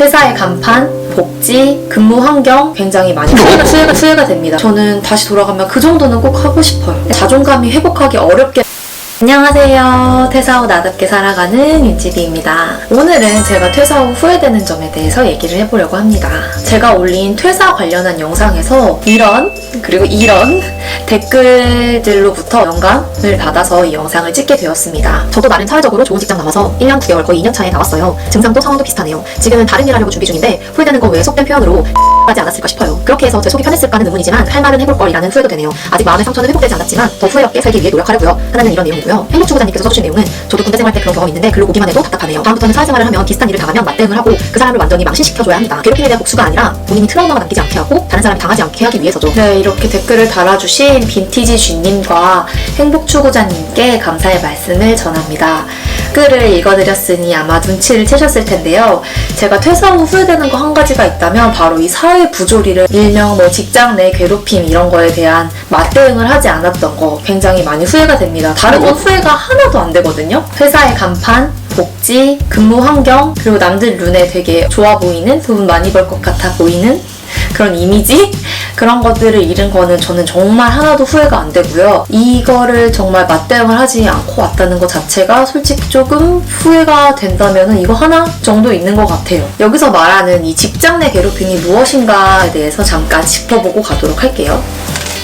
회사의 간판, 복지, 근무 환경 굉장히 많이 후회가 됩니다. 저는 다시 돌아가면 그 정도는 꼭 하고 싶어요. 자존감이 회복하기 어렵게. 안녕하세요. 퇴사 후 나답게 살아가는 윤지비입니다. 오늘은 제가 퇴사 후 후회되는 점에 대해서 얘기를 해보려고 합니다. 제가 올린 퇴사 관련한 영상에서 이런 댓글들로부터 영감을 받아서 이 영상을 찍게 되었습니다. 저도 나름 사회적으로 좋은 직장 나와서 1년 9개월 거의 2년 차에 나왔어요. 증상도 상황도 비슷하네요. 지금은 다른 일 하려고 준비 중인데 후회되는 거 왜 속된 표현으로 하지 않았을까 싶어요. 그렇게 해서 제 속이 편했을까는 의문이지만 할 말은 해볼 걸이라는 후회도 되네요. 아직 마음의 상처는 회복되지 않았지만 더 후회 없게 살기 위해 노력하려고요. 하나는 이런 내용이고요. 행복추구자님께서 써주신 내용은 저도 군대 생활 때 그런 경험이 있는데 글로 보기만 해도 답답하네요. 다음부터는 사회생활을 하면 비슷한 일을 당하면 맞대응을 하고 그 사람을 완전히 망신시켜줘야 합니다. 괴롭힘에 대한 복수가 아니라 본인이 트라우마가 남기지 않게 하고 다른 사람이 당하지 않게 하기 위해서죠. 네, 이렇게 댓글을 달아주신 빈티지 쥐님과 행복추구자님께 감사의 말씀을 전합니다. 댓글을 읽어드렸으니 아마 눈치를 채셨을 텐데요. 제가 퇴사 후 후회되는 거 한 가지가 있다면 바로 이 사회 부조리를 일명 직장 내 괴롭힘 이런 거에 대한 맞대응을 하지 않았던 거 굉장히 많이 후회가 됩니다. 다른 건 후회가 하나도 안 되거든요. 회사의 간판, 복지, 근무 환경, 그리고 남들 눈에 되게 좋아 보이는, 돈 많이 벌 것 같아 보이는 그런 이미지? 그런 것들을 잃은 거는 저는 정말 하나도 후회가 안 되고요. 이거를 정말 맞대응을 하지 않고 왔다는 것 자체가 솔직히 조금 후회가 된다면 이거 하나 정도 있는 것 같아요. 여기서 말하는 이 직장 내 괴롭힘이 무엇인가에 대해서 잠깐 짚어보고 가도록 할게요.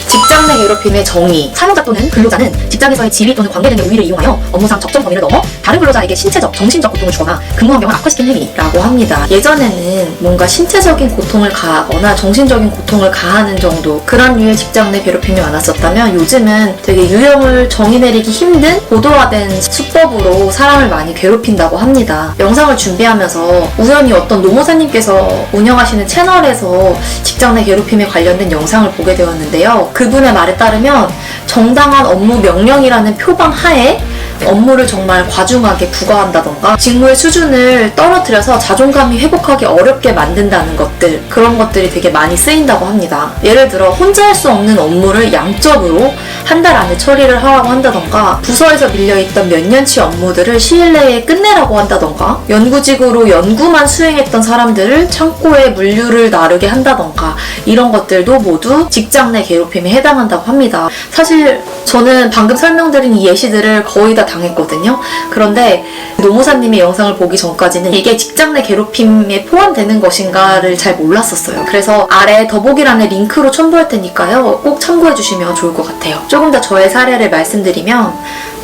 직장 내 괴롭힘의 정의. 사용자 또는 근로자는 직장에서의 지위 또는 관계 등의 우위를 이용하여 업무상 적정 범위를 넘어 다른 근로자에게 신체적, 정신적 고통을 주거나 근무 환경을 악화시키는 행위라고 합니다. 예전에는 뭔가 신체적인 고통을 가하거나 정신적인 고통을 가하는 정도 그런 류의 직장 내 괴롭힘이 많았었다면 요즘은 되게 유형을 정의 내리기 힘든 고도화된 수법으로 사람을 많이 괴롭힌다고 합니다. 영상을 준비하면서 우연히 어떤 노무사님께서 운영하시는 채널에서 직장 내 괴롭힘에 관련된 영상을 보게 되었는데요. 그분의 말에 따르면 정당한 업무 명령이라는 표방 하에 업무를 정말 과중하게 부과한다던가 직무의 수준을 떨어뜨려서 자존감이 회복하기 어렵게 만든다는 것들, 그런 것들이 되게 많이 쓰인다고 합니다. 예를 들어 혼자 할 수 없는 업무를 양적으로 한 달 안에 처리를 하라고 한다던가, 부서에서 밀려있던 몇 년치 업무들을 시일 내에 끝내라고 한다던가, 연구직으로 연구만 수행했던 사람들을 창고에 물류를 나르게 한다던가, 이런 것들도 모두 직장 내 괴롭힘에 해당한다고 합니다. 사실 저는 방금 설명드린 이 예시들을 거의 다 당했거든요. 그런데 노무사님의 영상을 보기 전까지는 이게 직장 내 괴롭힘에 포함되는 것인가를 잘 몰랐었어요. 그래서 아래 더보기란에 링크로 첨부할 테니까요. 꼭 참고해 주시면 좋을 것 같아요. 조금 더 저의 사례를 말씀드리면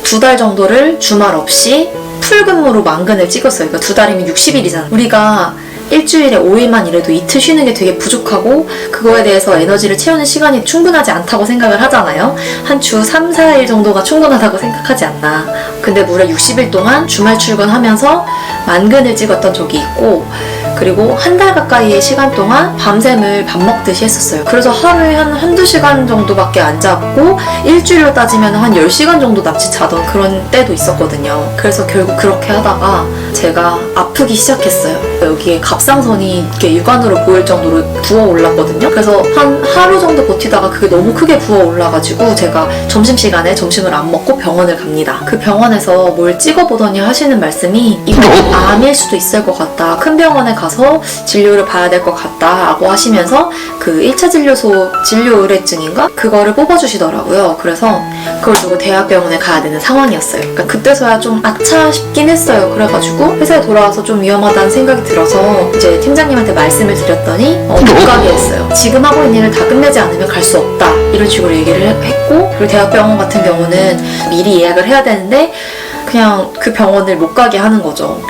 2달 정도를 주말 없이 풀근무로 만근을 찍었어요. 그러니까 2달이면 60일이잖아. 우리가 일주일에 5일만 일해도 이틀 쉬는 게 되게 부족하고 그거에 대해서 에너지를 채우는 시간이 충분하지 않다고 생각을 하잖아요. 한 주 3, 4일 정도가 충분하다고 생각하지 않나. 근데 무려 60일 동안 주말 출근하면서 만근을 찍었던 적이 있고, 그리고 한 달 가까이의 시간 동안 밤샘을 밥 먹듯이 했었어요. 그래서 하루에 한 1~2시간 정도밖에 안 잤고 일주일로 따지면 한 10시간 정도 납치 자던 그런 때도 있었거든요. 그래서 결국 그렇게 하다가 제가 아프기 시작했어요. 여기에 갑상선이 이렇게 육안으로 보일 정도로 부어 올랐거든요. 그래서 한 하루 정도 버티다가 그게 너무 크게 부어 올라가지고 제가 점심시간에 점심을 안 먹고 병원을 갑니다. 그 병원에서 뭘 찍어보더니 하시는 말씀이 이거 암일 수도 있을 것 같다. 큰 병원에 가서 진료를 봐야 될 것 같다 라고 하시면서 그 1차 진료소 진료 의뢰증인가? 그거를 뽑아주시더라고요. 그래서 그걸 두고 대학병원에 가야 되는 상황이었어요. 그러니까 그때서야 좀 아차 싶긴 했어요. 그래가지고 회사에 돌아와서 좀 위험하다는 생각이 들어서 이제 팀장님한테 말씀을 드렸더니 못 가게 했어요. 지금 하고 있는 일을 다 끝내지 않으면 갈 수 없다 이런 식으로 얘기를 했고, 그리고 대학병원 같은 경우는 미리 예약을 해야 되는데 그냥 그 병원을 못 가게 하는 거죠.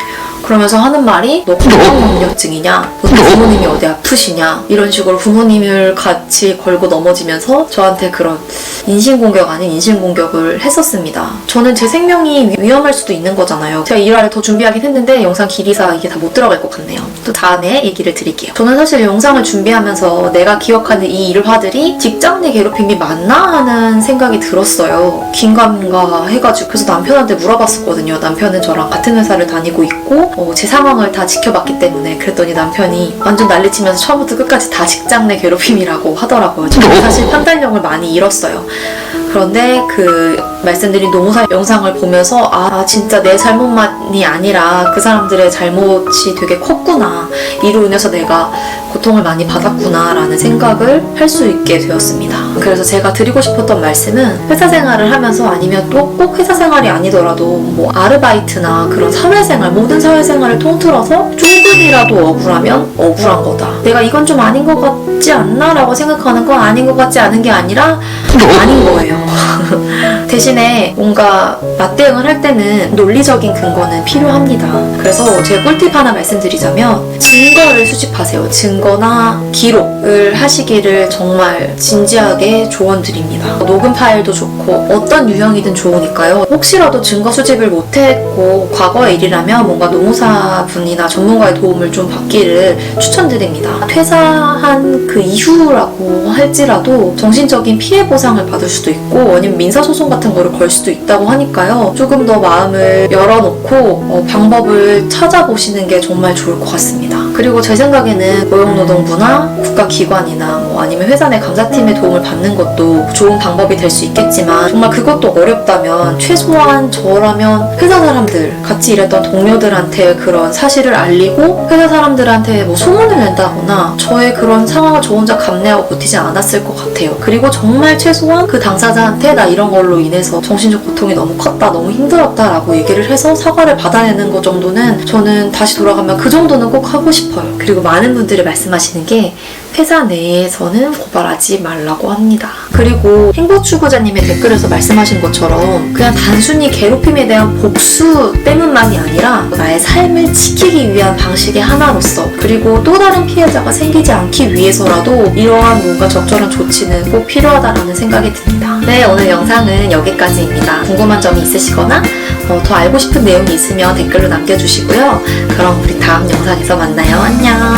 그러면서 하는 말이 너 건강염려증이냐? 너 부모님이 어디 아프시냐? 이런 식으로 부모님을 같이 걸고 넘어지면서 저한테 그런 인신공격 아닌 인신공격을 했었습니다. 저는 제 생명이 위험할 수도 있는 거잖아요. 제가 일화를 더 준비하긴 했는데 영상 길이사 이게 다 못 들어갈 것 같네요. 또 다음에 얘기를 드릴게요. 저는 사실 영상을 준비하면서 내가 기억하는 이 일화들이 직장 내 괴롭힘이 맞나 하는 생각이 들었어요. 긴가민가 해가지고. 그래서 남편한테 물어봤었거든요. 남편은 저랑 같은 회사를 다니고 있고 제 상황을 다 지켜봤기 때문에. 그랬더니 남편이 완전 난리치면서 처음부터 끝까지 다 직장 내 괴롭힘이라고 하더라고요. 저는 사실 판단력을 많이 잃었어요. 그런데 그 말씀드린 노무사 영상을 보면서 진짜 내 잘못만이 아니라 그 사람들의 잘못이 되게 컸구나. 이로 인해서 내가 고통을 많이 받았구나 라는 생각을 할 수 있게 되었습니다. 그래서 제가 드리고 싶었던 말씀은 회사 생활을 하면서 아니면 또 꼭 회사 생활이 아니더라도 뭐 아르바이트나 그런 사회생활, 모든 사회생활을 통틀어서 조금이라도 억울하면 억울한 거다. 내가 이건 좀 아닌 것 같지 않나? 라고 생각하는 건 아닌 것 같지 않은 게 아니라 아닌 거예요. 대신에 뭔가 맞대응을 할 때는 논리적인 근거는 필요합니다. 그래서 제가 꿀팁 하나 말씀드리자면 증거를 수집하세요. 증거나 기록을 하시기를 정말 진지하게 조언드립니다. 녹음 파일도 좋고 어떤 유형이든 좋으니까요. 혹시라도 증거 수집을 못했고 과거의 일이라면 뭔가 노무사분이나 전문가의 도움을 좀 받기를 추천드립니다. 퇴사한 그 이후라고 할지라도 정신적인 피해 보상을 받을 수도 있고 아니면 민사소송 같은 거를 걸 수도 있다고 하니까요. 조금 더 마음을 열어놓고 방법을 찾아보시는 게 정말 좋을 것 같습니다. 그리고 제 생각에는 고용노동부나 국가기관이나 뭐 아니면 회사 내 감사팀의 도움을 받는 것도 좋은 방법이 될 수 있겠지만 정말 그것도 어렵다면 최소한 저라면 회사 사람들, 같이 일했던 동료들한테 그런 사실을 알리고 회사 사람들한테 뭐 소문을 낸다거나 저의 그런 상황을 저 혼자 감내하고 버티지 않았을 것 같아요. 그리고 정말 최소한 그 당사자한테 나 이런 걸로 인해서 정신적 고통이 너무 컸다, 너무 힘들었다 라고 얘기를 해서 사과를 받아내는 것 정도는 저는 다시 돌아가면 그 정도는 꼭 하고 싶어요. 그리고 많은 분들이 말씀하시는 게 회사 내에서는 고발하지 말라고 합니다. 그리고 행복추구자님의 댓글에서 말씀하신 것처럼 그냥 단순히 괴롭힘에 대한 복수 때문만이 아니라 나의 삶을 지키기 위한 방식의 하나로서 그리고 또 다른 피해자가 생기지 않기 위해서라도 이러한 뭔가 적절한 조치는 꼭 필요하다라는 생각이 듭니다. 네, 오늘 영상은 여기까지입니다. 궁금한 점이 있으시거나 더 알고 싶은 내용이 있으면 댓글로 남겨주시고요. 그럼 우리 다음 영상에서 만나요. 안녕!